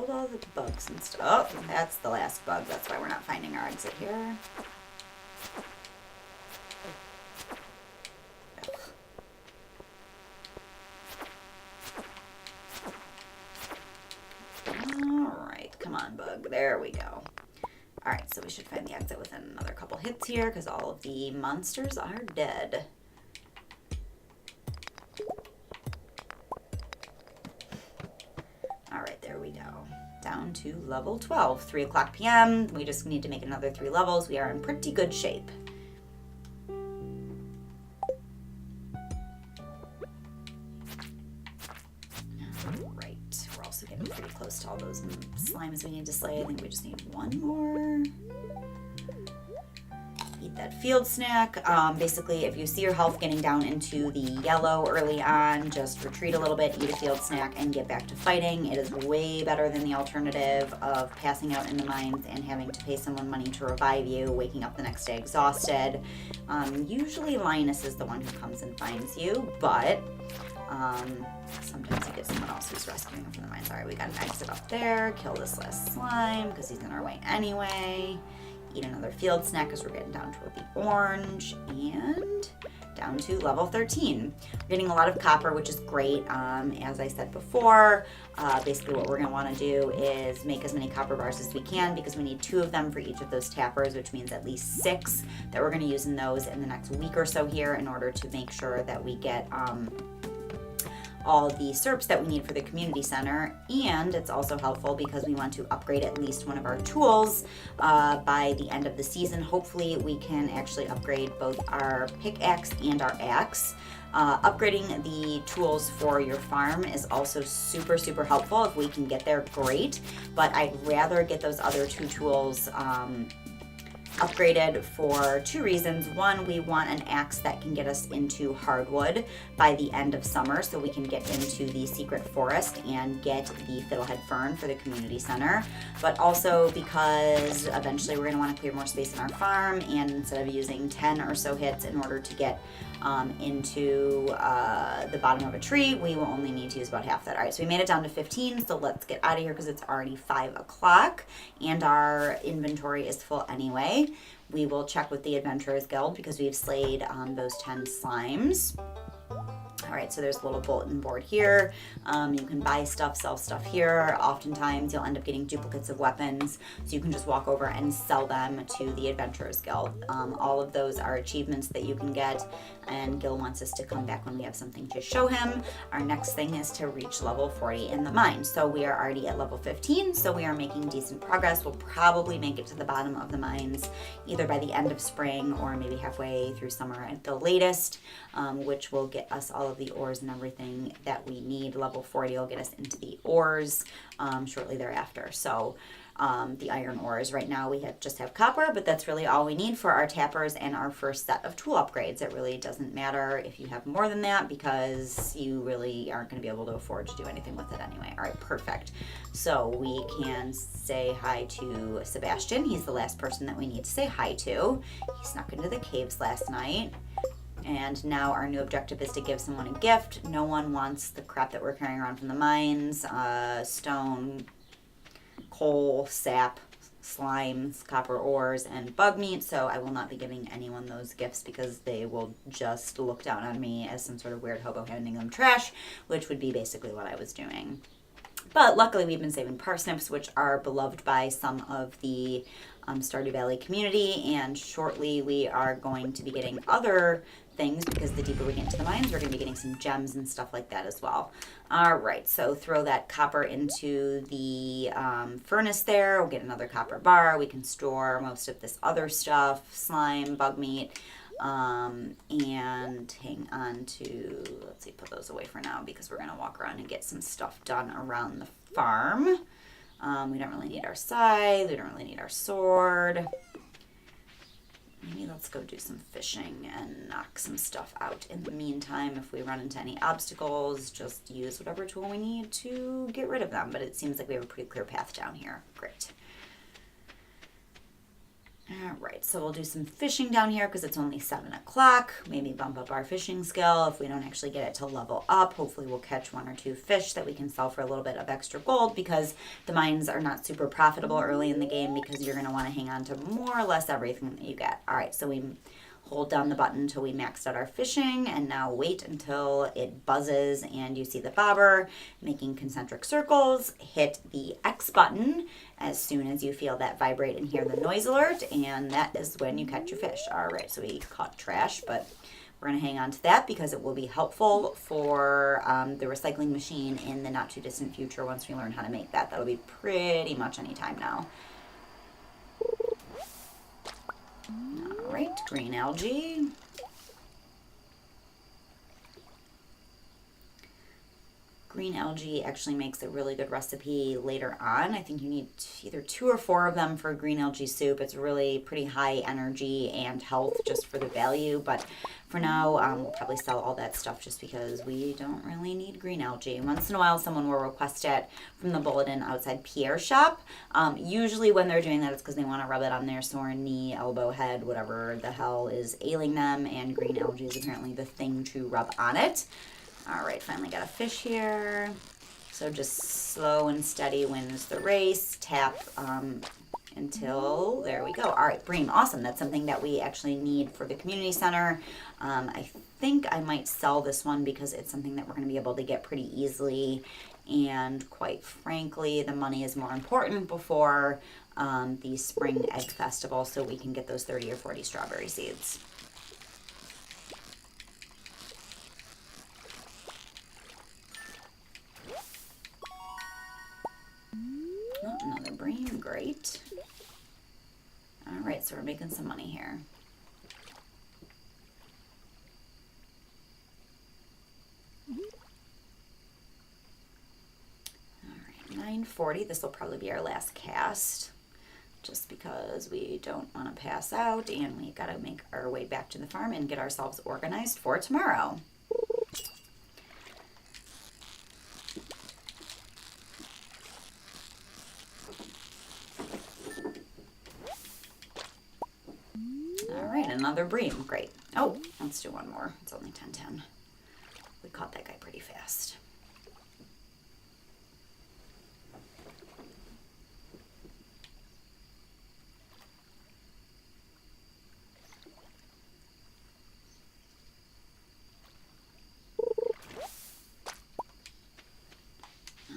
killed all the bugs and stuff. Oh, that's the last bug. That's why we're not finding our exit here. Alright, come on, bug. There we go. Alright, so we should find the exit within another couple hits here because all of the monsters are dead. Alright, there we go. Down to level 12, 3 o'clock p.m. We just need to make another 3 levels. We are in pretty good shape. Alright, we're also getting pretty close to all those slimes we need to slay. I think we just need one more. Eat that field snack. Basically, if you see your health getting down into the yellow early on, just retreat a little bit, eat a field snack, and get back to fighting. It is way better than the alternative of passing out in the mines and having to pay someone money to revive you, waking up the next day exhausted. Usually Linus is the one who comes and finds you, but sometimes you get someone else who's rescuing him from the mines. Alright, we got an exit up there. Kill this last slime because he's in our way anyway. Eat another field snack because we're getting down to the orange and down to level 13. We're getting a lot of copper, which is great. As I said before, basically what we're going to want to do is make as many copper bars as we can because we need 2 of them for each of those tappers, which means at least 6 that we're going to use in those in the next week or so here in order to make sure that we get all the syrups that we need for the community center. And it's also helpful because we want to upgrade at least one of our tools by the end of the season. Hopefully we can actually upgrade both our pickaxe and our axe. Upgrading the tools for your farm is also super, super helpful. If we can get there, great. But I'd rather get those other 2 tools upgraded for 2 reasons. One, we want an axe that can get us into hardwood by the end of summer so we can get into the secret forest and get the fiddlehead fern for the community center. But also because eventually we're going to want to clear more space in our farm, and instead of using 10 or so hits in order to get into the bottom of a tree, we will only need to use about half that. Alright, so we made it down to 15, so let's get out of here because it's already 5 o'clock and our inventory is full anyway. We will check with the Adventurers Guild because we've slayed those 10 slimes. Alright, so there's a little bulletin board here. You can buy stuff, sell stuff here. Oftentimes you'll end up getting duplicates of weapons, so you can just walk over and sell them to the Adventurers Guild. All of those are achievements that you can get, and Gil wants us to come back when we have something to show him. Our next thing is to reach level 40 in the mine. So we are already at level 15, so we are making decent progress. We'll probably make it to the bottom of the mines either by the end of spring or maybe halfway through summer at the latest, which will get us all of the ores and everything that we need. Level 40 will get us into the ores shortly thereafter. So the iron ores. Right now we just have copper, but that's really all we need for our tappers and our first set of tool upgrades. It really doesn't matter if you have more than that because you really aren't going to be able to afford to do anything with it anyway. All right, perfect. So we can say hi to Sebastian. He's the last person that we need to say hi to. He snuck into the caves last night. And now our new objective is to give someone a gift. No one wants the crap that we're carrying around from the mines, stone, coal, sap, slimes, copper ores, and bug meat. So I will not be giving anyone those gifts because they will just look down on me as some sort of weird hobo handing them trash, which would be basically what I was doing. But luckily we've been saving parsnips, which are beloved by some of the Stardew Valley community, and shortly we are going to be getting other things because the deeper we get into the mines, we're going to be getting some gems and stuff like that as well. All right, so throw that copper into the furnace there. We'll get another copper bar. We can store most of this other stuff, slime, bug meat, and hang on to, let's see, put those away for now because we're going to walk around and get some stuff done around the farm. We don't really need our scythe. We don't really need our sword. Maybe let's go do some fishing and knock some stuff out. In the meantime, if we run into any obstacles, just use whatever tool we need to get rid of them. But it seems like we have a pretty clear path down here. Great. All right, so we'll do some fishing down here because it's only 7 o'clock. Maybe bump up our fishing skill if we don't actually get it to level up. Hopefully we'll catch 1 or 2 fish that we can sell for a little bit of extra gold, because the mines are not super profitable early in the game because you're going to want to hang on to more or less everything that you get. All right, so we hold down the button until we maxed out our fishing, and now wait until it buzzes and you see the bobber making concentric circles. Hit the X button as soon as you feel that vibrate and hear the noise alert, and that is when you catch your fish. All right, so we caught trash, but we're going to hang on to that because it will be helpful for the recycling machine in the not too distant future once we learn how to make that. That'll be pretty much any time now. All right, green algae. Green algae actually makes a really good recipe later on. I think you need either 2 or 4 of them for green algae soup. It's really pretty high energy and health just for the value. But for now, we'll probably sell all that stuff just because we don't really need green algae. Once in a while, someone will request it from the bulletin outside Pierre's shop. Usually when they're doing that, it's because they want to rub it on their sore knee, elbow, head, whatever the hell is ailing them. And green algae is apparently the thing to rub on it. All right, finally got a fish here. So just slow and steady wins the race. Tap until, there we go. All right, bream, awesome. That's something that we actually need for the community center. I think I might sell this one because it's something that we're going to be able to get pretty easily. And quite frankly, the money is more important before the spring egg festival, so we can get those 30 or 40 strawberry seeds. Oh, another bream, great. All right, so we're making some money here. All right, 9:40. This will probably be our last cast, just because we don't want to pass out, and we got to make our way back to the farm and get ourselves organized for tomorrow. Another bream, great. Oh, let's do one more. It's only 10:10. We caught that guy pretty fast.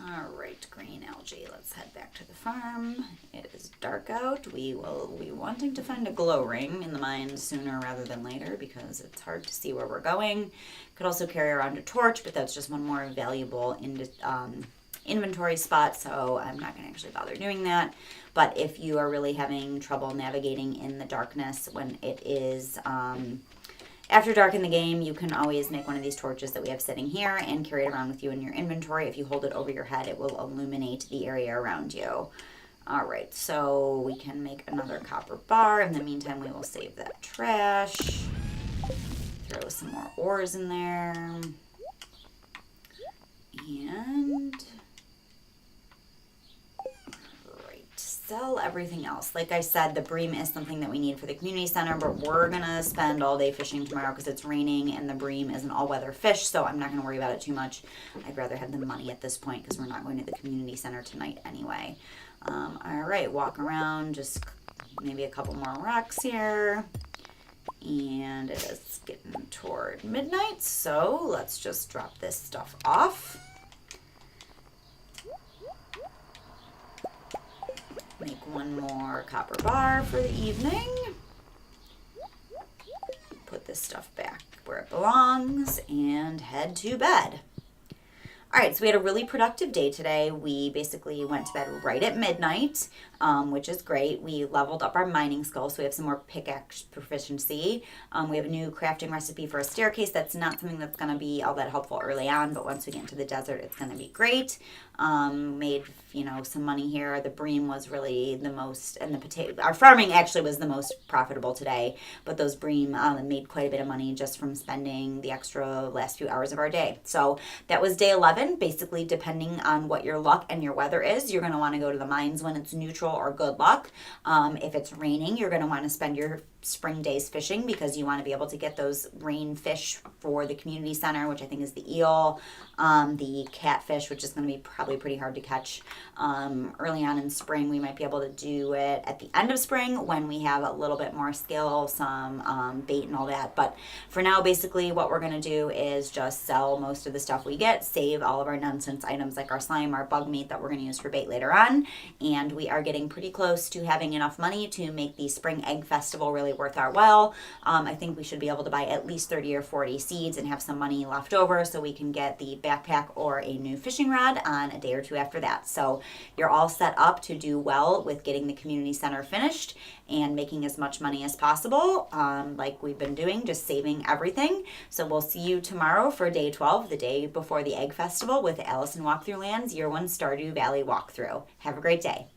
All right, green algae. Let's head back to the farm. It is dark out. We will be wanting to find a glow ring in the mine sooner rather than later because it's hard to see where we're going. Could also carry around a torch, but that's just one more valuable inventory spot, so I'm not going to actually bother doing that. But if you are really having trouble navigating in the darkness when it is after dark in the game, you can always make one of these torches that we have sitting here and carry it around with you in your inventory. If you hold it over your head, it will illuminate the area around you. All right, so we can make another copper bar. In the meantime, we will save that trash. Throw some more ores in there. And sell everything else. Like I said, the bream is something that we need for the community center, but we're gonna spend all day fishing tomorrow because it's raining and the bream is an all-weather fish, so I'm not gonna worry about it too much. I'd rather have the money at this point because we're not going to the community center tonight anyway. All right, walk around, just maybe a couple more rocks here. And it is getting toward midnight, so let's just drop this stuff off. Make one more copper bar for the evening. Put this stuff back where it belongs and head to bed. All right, so we had a really productive day today. We basically went to bed right at midnight, which is great. We leveled up our mining skills, so we have some more pickaxe proficiency. We have a new crafting recipe for a staircase. That's not something that's going to be all that helpful early on, but once we get into the desert, it's going to be great. Made, some money here. The bream was really the most, and the potato, our farming actually was the most profitable today, but those bream made quite a bit of money just from spending the extra last few hours of our day. So that was day 11. 11. Basically, depending on what your luck and your weather is, you're going to want to go to the mines when it's neutral or good luck. If it's raining, you're going to want to spend your spring days fishing because you want to be able to get those rain fish for the community center, which I think is the eel, the catfish, which is going to be probably pretty hard to catch early on in spring. We might be able to do it at the end of spring when we have a little bit more skill, some bait and all that. But for now, basically what we're going to do is just sell most of the stuff we get, save all of our nonsense items like our slime, our bug meat that we're going to use for bait later on. And we are getting pretty close to having enough money to make the spring egg festival really worth our while. I think we should be able to buy at least 30 or 40 seeds and have some money left over so we can get the backpack or a new fishing rod on a day or two after that. So you're all set up to do well with getting the community center finished and making as much money as possible, like we've been doing, just saving everything. So we'll see you tomorrow for day 12, the day before the egg festival, with Alice in Walkthrough Land's Year 1 Stardew Valley walkthrough. Have a great day.